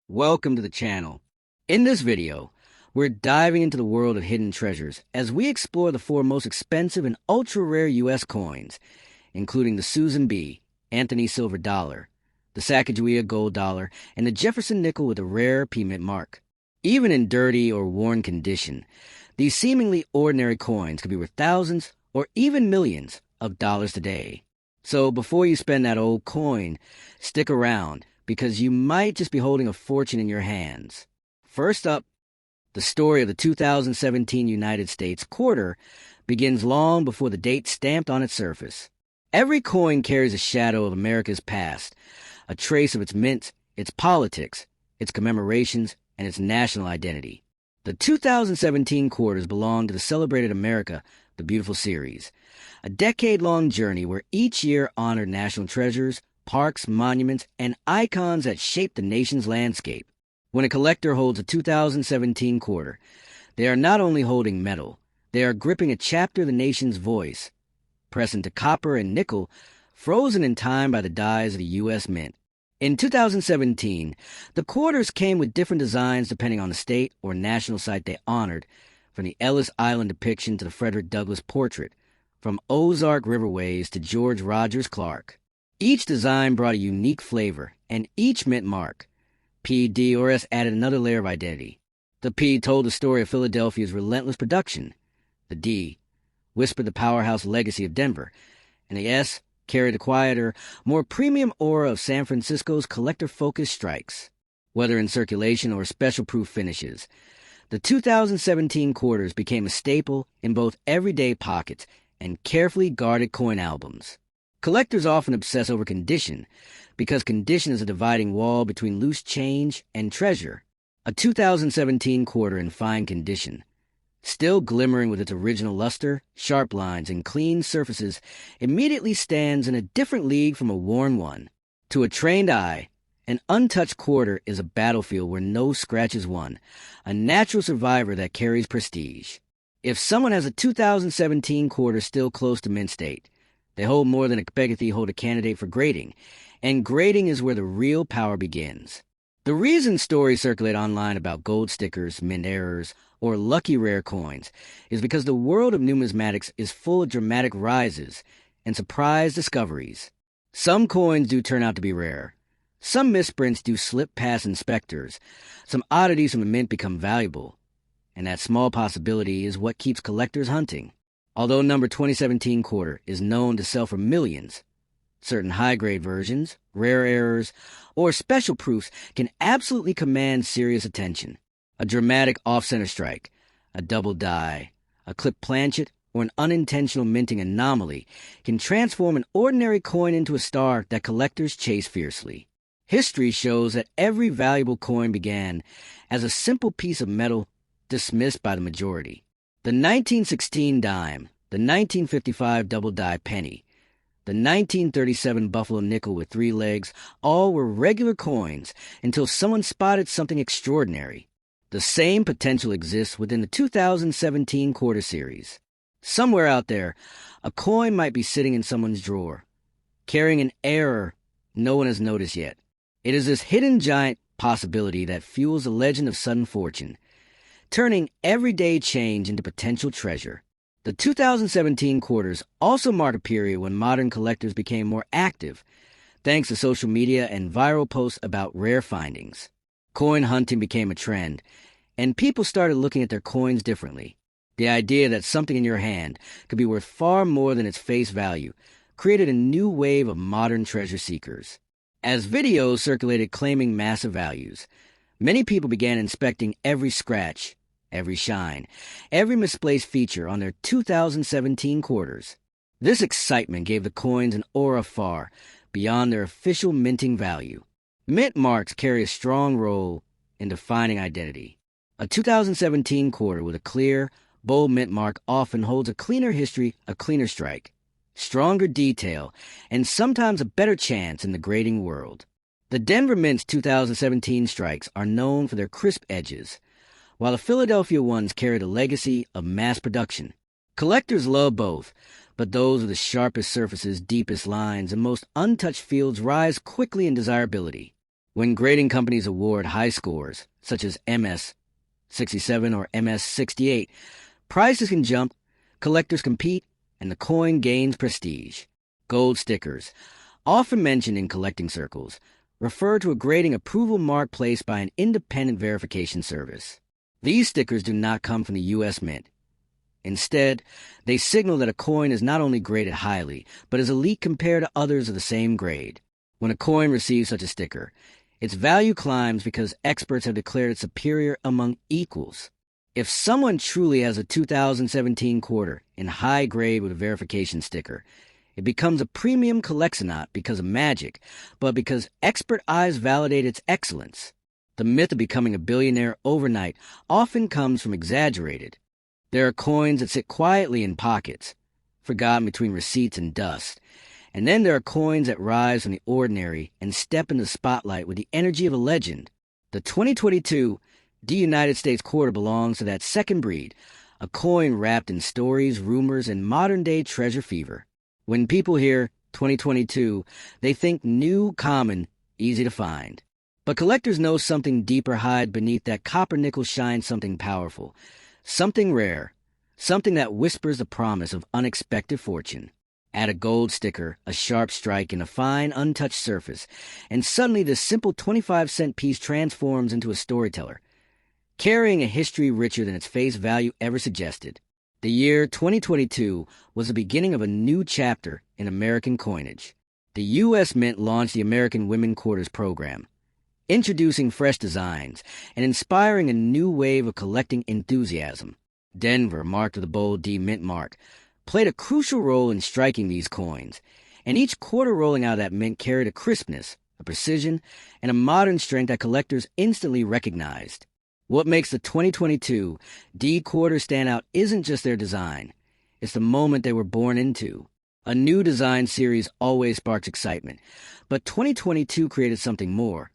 Welcome to the channel. In this video, we're diving into the world of hidden treasures as we explore the four most expensive and ultra-rare U.S. coins, including the Susan B. Anthony Silver Dollar, the Sacagawea Gold Dollar, and the Jefferson Nickel with a rare P-mint mark. Even in dirty or worn condition, these seemingly ordinary coins could be worth thousands or even millions of dollars today. So before you spend that old coin, stick around, because you might just be holding a fortune in your hands. First up, the story of the 2017 United States quarter begins long before the date stamped on its surface. Every coin carries a shadow of America's past, a trace of its mint, its politics, its commemorations, and its national identity. The 2017 quarters belong to the celebrated America, the Beautiful series, a decade-long journey where each year honored national treasures, parks, monuments, and icons that shape the nation's landscape. When a collector holds a 2017 quarter, they are not only holding metal, they are gripping a chapter of the nation's voice, pressed into copper and nickel, frozen in time by the dyes of the U.S. Mint. In 2017, the quarters came with different designs depending on the state or national site they honored, from the Ellis Island depiction to the Frederick Douglass portrait, from Ozark riverways to George Rogers Clark. Each design brought a unique flavor, and each mint mark, P, D, or S, added another layer of identity. The P told the story of Philadelphia's relentless production. The D whispered the powerhouse legacy of Denver, and the S carried the quieter, more premium aura of San Francisco's collector-focused strikes. Whether in circulation or special-proof finishes, the 2017 quarters became a staple in both everyday pockets and carefully guarded coin albums. Collectors often obsess over condition, because condition is a dividing wall between loose change and treasure. A 2017 quarter in fine condition, still glimmering with its original luster, sharp lines, and clean surfaces, immediately stands in a different league from a worn one. To a trained eye, an untouched quarter is a battlefield where no scratch is won, a natural survivor that carries prestige. If someone has a 2017 quarter still close to mint state, they hold more than expectedly hold a candidate for grading, and grading is where the real power begins. The reason stories circulate online about gold stickers, mint errors, or lucky rare coins is because the world of numismatics is full of dramatic rises and surprise discoveries. Some coins do turn out to be rare. Some misprints do slip past inspectors. Some oddities from the mint become valuable. And that small possibility is what keeps collectors hunting. Although number 2017 quarter is known to sell for millions, certain high-grade versions, rare errors, or special proofs can absolutely command serious attention. A dramatic off-center strike, a double die, a clipped planchet, or an unintentional minting anomaly can transform an ordinary coin into a star that collectors chase fiercely. History shows that every valuable coin began as a simple piece of metal dismissed by the majority. The 1916 dime, the 1955 double die penny, the 1937 buffalo nickel with 3 legs, all were regular coins until someone spotted something extraordinary. The same potential exists within the 2017 quarter series. Somewhere out there, a coin might be sitting in someone's drawer, carrying an error no one has noticed yet. It is this hidden giant possibility that fuels the legend of sudden fortune, turning everyday change into potential treasure. The 2017 quarters also mark a period when modern collectors became more active, thanks to social media and viral posts about rare findings. Coin hunting became a trend, and people started looking at their coins differently. The idea that something in your hand could be worth far more than its face value created a new wave of modern treasure seekers. As videos circulated claiming massive values, many people began inspecting every scratch, every shine, every misplaced feature on their 2017 quarters. This excitement gave the coins an aura far beyond their official minting value. Mint marks carry a strong role in defining identity. A 2017 quarter with a clear, bold mint mark often holds a cleaner history, a cleaner strike, stronger detail, and sometimes a better chance in the grading world. The Denver Mint's 2017 strikes are known for their crisp edges, while the Philadelphia ones carry the legacy of mass production. Collectors love both, but those with the sharpest surfaces, deepest lines, and most untouched fields rise quickly in desirability. When grading companies award high scores, such as MS 67 or MS 68, prices can jump, collectors compete, and the coin gains prestige. Gold stickers, often mentioned in collecting circles, refer to a grading approval mark placed by an independent verification service. These stickers do not come from the U.S. Mint. Instead, they signal that a coin is not only graded highly, but is elite compared to others of the same grade. When a coin receives such a sticker, its value climbs because experts have declared it superior among equals. If someone truly has a 2017 quarter in high grade with a verification sticker, it becomes a premium collection not because of magic, but because expert eyes validate its excellence. The myth of becoming a billionaire overnight often comes from exaggerated. There are coins that sit quietly in pockets, forgotten between receipts and dust. And then there are coins that rise from the ordinary and step into the spotlight with the energy of a legend. The 2022 United States quarter belongs to that second breed, a coin wrapped in stories, rumors, and modern-day treasure fever. When people hear 2022, they think new, common, easy to find. But collectors know something deeper hide beneath that copper-nickel shine, something powerful, something rare, something that whispers the promise of unexpected fortune. Add a gold sticker, a sharp strike, and a fine, untouched surface, and suddenly this simple 25-cent piece transforms into a storyteller, carrying a history richer than its face value ever suggested. The year 2022 was the beginning of a new chapter in American coinage. The U.S. Mint launched the American Women Quarters program, introducing fresh designs and inspiring a new wave of collecting enthusiasm. Denver, marked with a bold D Mint mark, played a crucial role in striking these coins, and each quarter rolling out of that mint carried a crispness, a precision, and a modern strength that collectors instantly recognized. What makes the 2022 D quarter stand out isn't just their design. It's the moment they were born into. A new design series always sparks excitement, but 2022 created something more.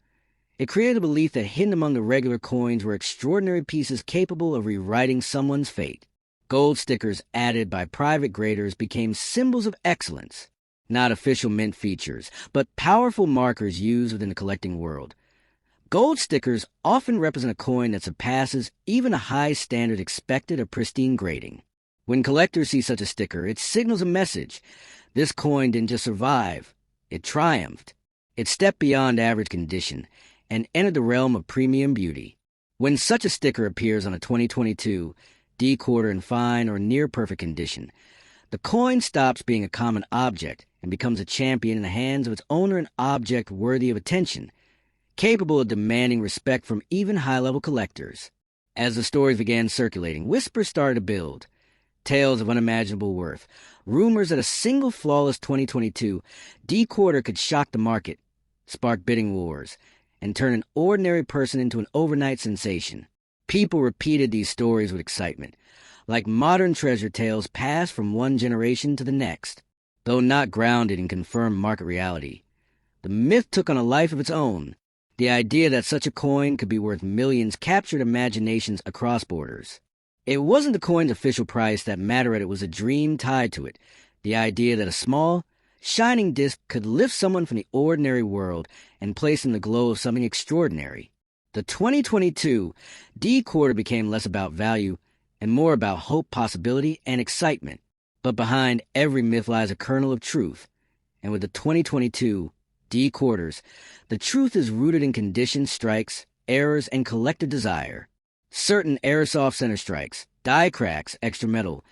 It created a belief that hidden among the regular coins were extraordinary pieces capable of rewriting someone's fate. Gold stickers added by private graders became symbols of excellence, not official mint features, but powerful markers used within the collecting world. Gold stickers often represent a coin that surpasses even a high standard expected of pristine grading. When collectors see such a sticker, it signals a message. This coin didn't just survive, it triumphed. It stepped beyond average condition and entered the realm of premium beauty. When such a sticker appears on a 2022 D quarter in fine or near perfect condition, the coin stops being a common object and becomes a champion in the hands of its owner, an object worthy of attention, capable of demanding respect from even high-level collectors. As the stories began circulating, whispers started to build. Tales of unimaginable worth, rumors that a single flawless 2022 D quarter could shock the market, spark bidding wars, and turn an ordinary person into an overnight sensation. People repeated these stories with excitement, like modern treasure tales passed from one generation to the next. Though not grounded in confirmed market reality, the myth took on a life of its own. The idea that such a coin could be worth millions captured imaginations across borders. It wasn't the coin's official price that mattered, it was a dream tied to it. The idea that a small, shining disc could lift someone from the ordinary world and place them in the glow of something extraordinary. The 2022 D quarter became less about value and more about hope, possibility, and excitement. But behind every myth lies a kernel of truth. And with the 2022 D quarters, the truth is rooted in condition, strikes, errors, and collective desire. Certain airsoft center strikes, die cracks, extra metal,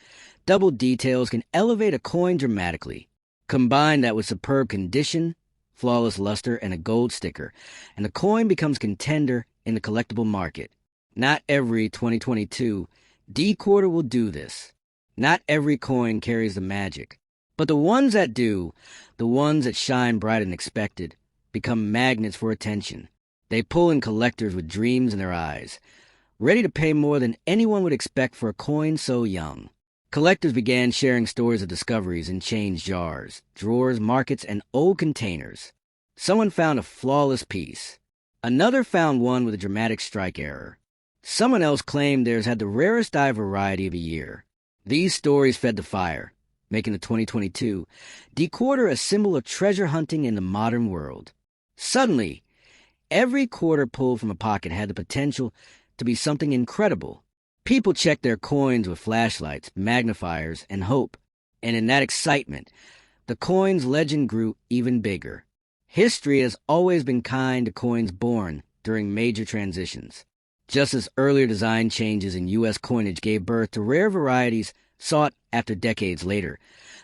double details can elevate a coin dramatically. Combine that with superb condition, flawless luster, and a gold sticker, and the coin becomes contender in the collectible market. Not every 2022 D quarter will do this. Not every coin carries the magic. But the ones that do, the ones that shine bright and expected, become magnets for attention. They pull in collectors with dreams in their eyes, ready to pay more than anyone would expect for a coin so young. Collectors began sharing stories of discoveries in change jars, drawers, markets, and old containers. Someone found a flawless piece. Another found one with a dramatic strike error. Someone else claimed theirs had the rarest die variety of the year. These stories fed the fire, making the 2022 D quarter a symbol of treasure hunting in the modern world. Suddenly, every quarter pulled from a pocket had the potential to be something incredible. People checked their coins with flashlights, magnifiers, and hope. And in that excitement, the coin's legend grew even bigger. History has always been kind to coins born during major transitions. Just as earlier design changes in U.S. coinage gave birth to rare varieties sought after decades later,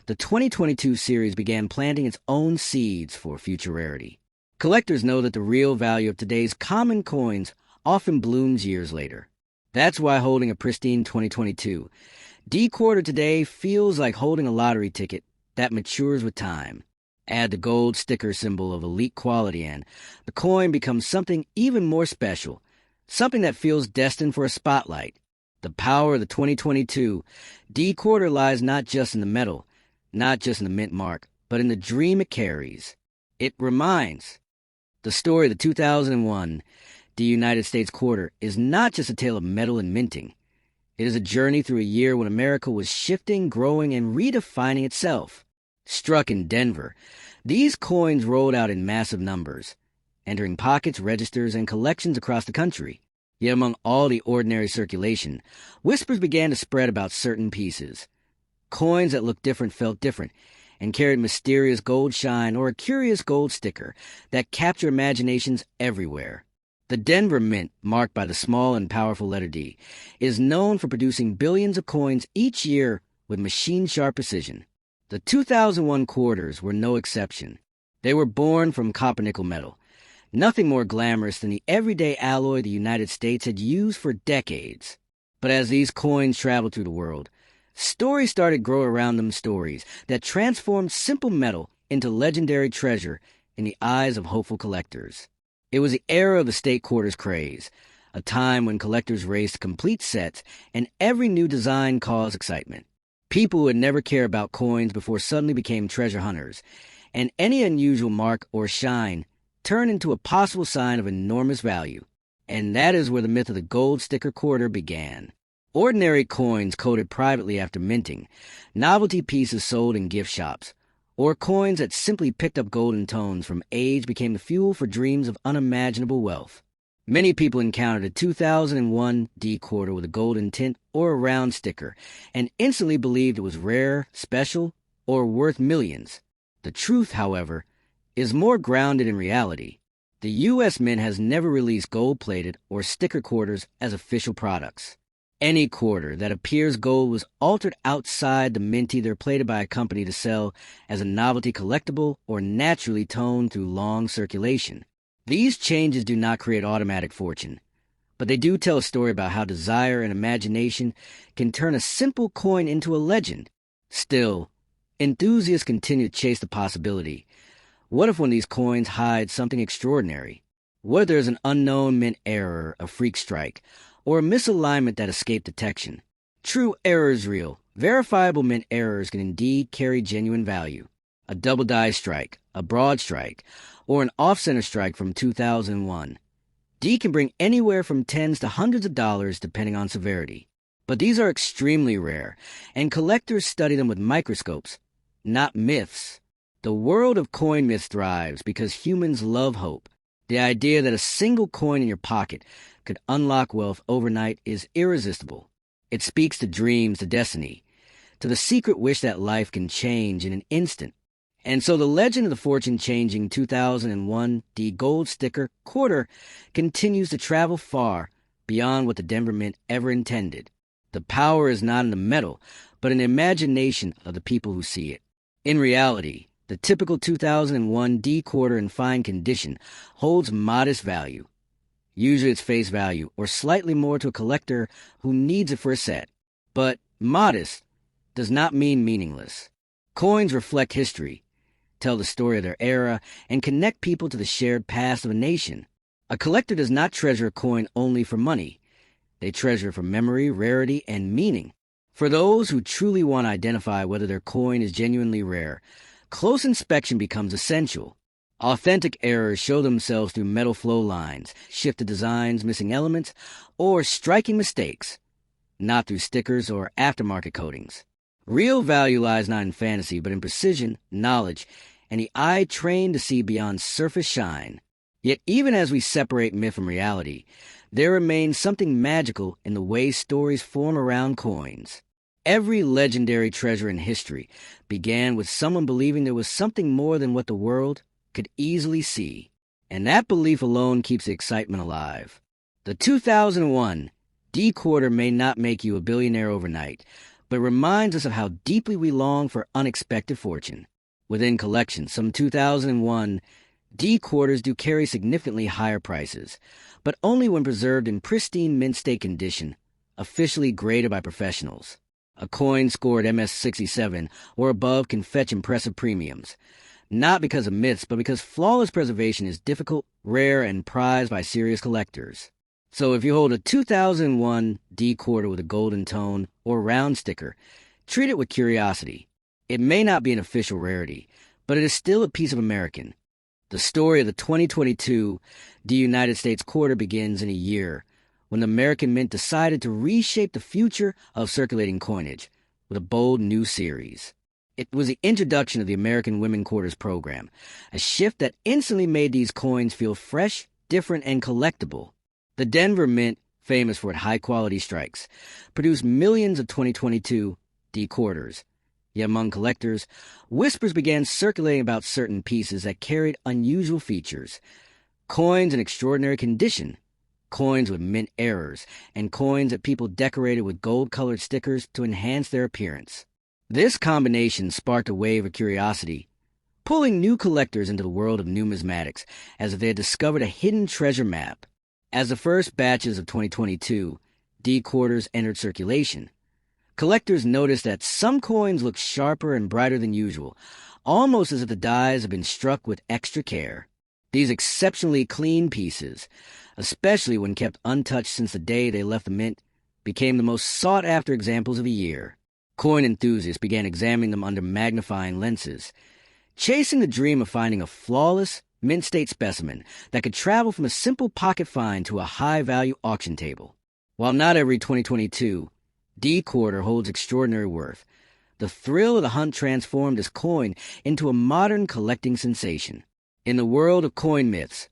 the 2022 series began planting its own seeds for future rarity. Collectors know that the real value of today's common coins often blooms years later. That's why holding a pristine 2022 D quarter today feels like holding a lottery ticket that matures with time. Add the gold sticker symbol of elite quality and the coin becomes something even more special, something that feels destined for a spotlight. The power of the 2022 D quarter lies not just in the metal, not just in the mint mark, but in the dream it carries. It reminds. The story of the 2001 D United States quarter is not just a tale of metal and minting. It is a journey through a year when America was shifting, growing, and redefining itself. Struck in Denver, these coins rolled out in massive numbers, entering pockets, registers, and collections across the country. Yet among all the ordinary circulation, whispers began to spread about certain pieces. Coins that looked different felt different, and carried mysterious gold shine or a curious gold sticker that captured imaginations everywhere. The Denver Mint, marked by the small and powerful letter D, is known for producing billions of coins each year with machine-sharp precision. The 2001 quarters were no exception. They were born from copper-nickel metal, nothing more glamorous than the everyday alloy the United States had used for decades. But as these coins traveled through the world, stories started to grow around them, stories that transformed simple metal into legendary treasure in the eyes of hopeful collectors. It was the era of the state quarters craze, a time when collectors raced complete sets and every new design caused excitement. People who had never cared about coins before suddenly became treasure hunters, and any unusual mark or shine turned into a possible sign of enormous value. And that is where the myth of the gold sticker quarter began. Ordinary coins coded privately after minting, novelty pieces sold in gift shops, or coins that simply picked up golden tones from age became the fuel for dreams of unimaginable wealth. Many people encountered a 2001 D quarter with a golden tint or a round sticker and instantly believed it was rare, special, or worth millions. The truth, however, is more grounded in reality. The U.S. Mint has never released gold-plated or sticker quarters as official products. Any quarter that appears gold was altered outside the mint, either plated by a company to sell as a novelty collectible or naturally toned through long circulation. These changes do not create automatic fortune, but they do tell a story about how desire and imagination can turn a simple coin into a legend. Still, enthusiasts continue to chase the possibility. What if one of these coins hides something extraordinary? What if there's an unknown mint error, a freak strike, or a misalignment that escaped detection? True error is real. Verifiable mint errors can indeed carry genuine value. A double die strike, a broad strike, or an off-center strike from 2001. D can bring anywhere from tens to hundreds of dollars depending on severity. But these are extremely rare, and collectors study them with microscopes, not myths. The world of coin myths thrives because humans love hope. The idea that a single coin in your pocket could unlock wealth overnight is irresistible. It speaks to dreams, to destiny, to the secret wish that life can change in an instant. And so the legend of the fortune-changing 2001 D gold sticker quarter continues to travel far beyond what the Denver Mint ever intended. The power is not in the metal, but in the imagination of the people who see it. In reality, the typical 2001 D quarter in fine condition holds modest value. Usually its face value, or slightly more to a collector who needs it for a set. But modest does not mean meaningless. Coins reflect history, tell the story of their era, and connect people to the shared past of a nation. A collector does not treasure a coin only for money. They treasure for memory, rarity, and meaning. For those who truly want to identify whether their coin is genuinely rare, close inspection becomes essential. Authentic errors show themselves through metal flow lines, shifted designs, missing elements, or striking mistakes, not through stickers or aftermarket coatings. Real value lies not in fantasy, but in precision, knowledge, and the eye trained to see beyond surface shine. Yet even as we separate myth from reality, there remains something magical in the way stories form around coins. Every legendary treasure in history began with someone believing there was something more than what the world could easily see. And that belief alone keeps the excitement alive. The 2001 D quarter may not make you a billionaire overnight, but reminds us of how deeply we long for unexpected fortune. Within collections, some 2001 D quarters do carry significantly higher prices, but only when preserved in pristine mint state condition, officially graded by professionals. A coin scored MS-67 or above can fetch impressive premiums, not because of myths, but because flawless preservation is difficult, rare, and prized by serious collectors. So if you hold a 2001 D quarter with a golden tone or round sticker, treat it with curiosity. It may not be an official rarity, but it is still a piece of American. The story of the 2022 D United States quarter begins in a year when the American Mint decided to reshape the future of circulating coinage with a bold new series. It was the introduction of the American Women Quarters program, a shift that instantly made these coins feel fresh, different, and collectible. The Denver Mint, famous for its high-quality strikes, produced millions of 2022 D quarters. Yet among collectors, whispers began circulating about certain pieces that carried unusual features. Coins in extraordinary condition, coins with mint errors, and coins that people decorated with gold-colored stickers to enhance their appearance. This combination sparked a wave of curiosity, pulling new collectors into the world of numismatics as if they had discovered a hidden treasure map. As the first batches of 2022 D quarters entered circulation, collectors noticed that some coins looked sharper and brighter than usual, almost as if the dies had been struck with extra care. These exceptionally clean pieces, especially when kept untouched since the day they left the mint, became the most sought-after examples of the year. Coin enthusiasts began examining them under magnifying lenses, chasing the dream of finding a flawless, mint-state specimen that could travel from a simple pocket find to a high-value auction table. While not every 2022 D quarter holds extraordinary worth, the thrill of the hunt transformed this coin into a modern collecting sensation. In the world of coin myths,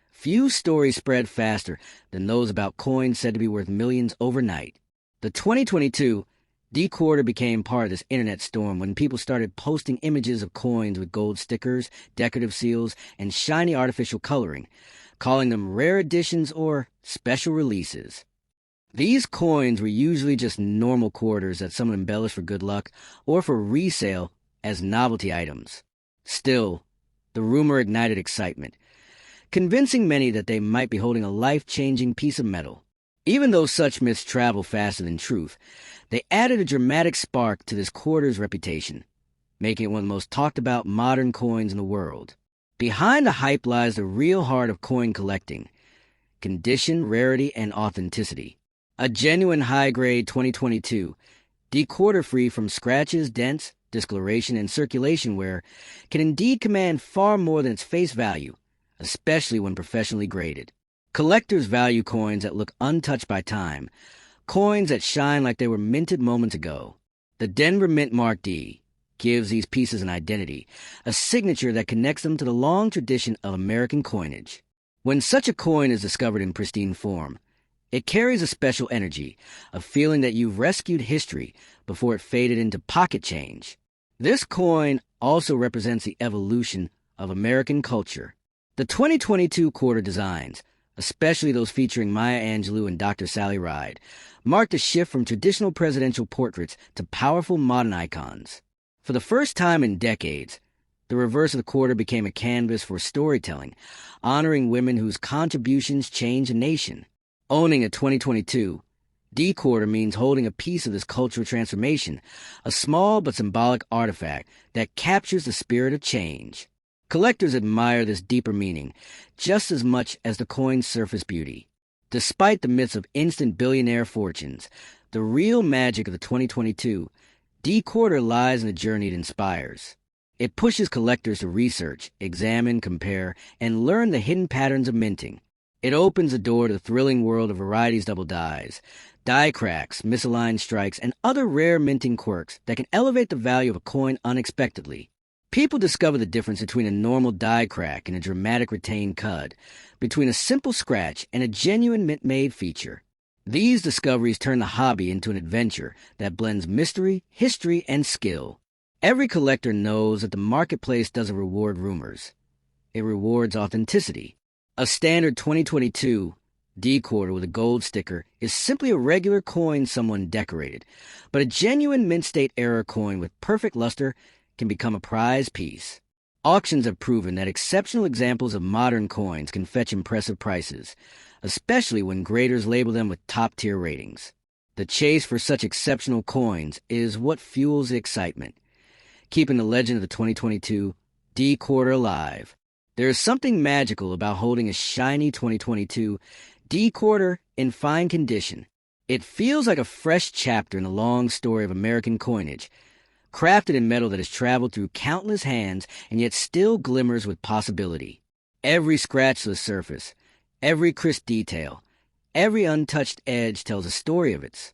few stories spread faster than those about coins said to be worth millions overnight. The 2022 D quarter became part of this internet storm when people started posting images of coins with gold stickers, decorative seals, and shiny artificial coloring, calling them rare editions or special releases. These coins were usually just normal quarters that someone embellished for good luck or for resale as novelty items. Still, the rumor ignited excitement, convincing many that they might be holding a life-changing piece of metal. Even though such myths travel faster than truth, they added a dramatic spark to this quarter's reputation, making it one of the most talked-about modern coins in the world. Behind the hype lies the real heart of coin collecting: condition, rarity, and authenticity. A genuine high-grade 2022 D quarter free from scratches, dents, discoloration, and circulation wear can indeed command far more than its face value, especially when professionally graded. Collectors value coins that look untouched by time, coins that shine like they were minted moments ago. The Denver Mint Mark D gives these pieces an identity, a signature that connects them to the long tradition of American coinage. When such a coin is discovered in pristine form, it carries a special energy, a feeling that you've rescued history before it faded into pocket change. This coin also represents the evolution of American culture. The 2022 quarter designs, especially those featuring Maya Angelou and Dr. Sally Ride, marked a shift from traditional presidential portraits to powerful modern icons. For the first time in decades, the reverse of the quarter became a canvas for storytelling, honoring women whose contributions changed a nation. Owning a 2022 D quarter means holding a piece of this cultural transformation, a small but symbolic artifact that captures the spirit of change. Collectors admire this deeper meaning just as much as the coin's surface beauty. Despite the myths of instant billionaire fortunes, the real magic of the 2022 D quarter lies in the journey it inspires. It pushes collectors to research, examine, compare, and learn the hidden patterns of minting. It opens the door to the thrilling world of varieties double dies, die cracks, misaligned strikes, and other rare minting quirks that can elevate the value of a coin unexpectedly. People discover the difference between a normal die crack and a dramatic retained cud, between a simple scratch and a genuine mint-made feature. These discoveries turn the hobby into an adventure that blends mystery, history, and skill. Every collector knows that the marketplace doesn't reward rumors. It rewards authenticity. A standard 2022 D-quarter with a gold sticker is simply a regular coin someone decorated, but a genuine mint state era coin with perfect luster can become a prize piece. Auctions have proven that exceptional examples of modern coins can fetch impressive prices, especially when graders label them with top-tier ratings. The chase for such exceptional coins is what fuels the excitement, keeping the legend of the 2022 D-quarter alive. There is something magical about holding a shiny 2022 D-quarter in fine condition. It feels like a fresh chapter in the long story of American coinage, crafted in metal that has traveled through countless hands and yet still glimmers with possibility. Every scratchless surface, every crisp detail, every untouched edge tells a story of its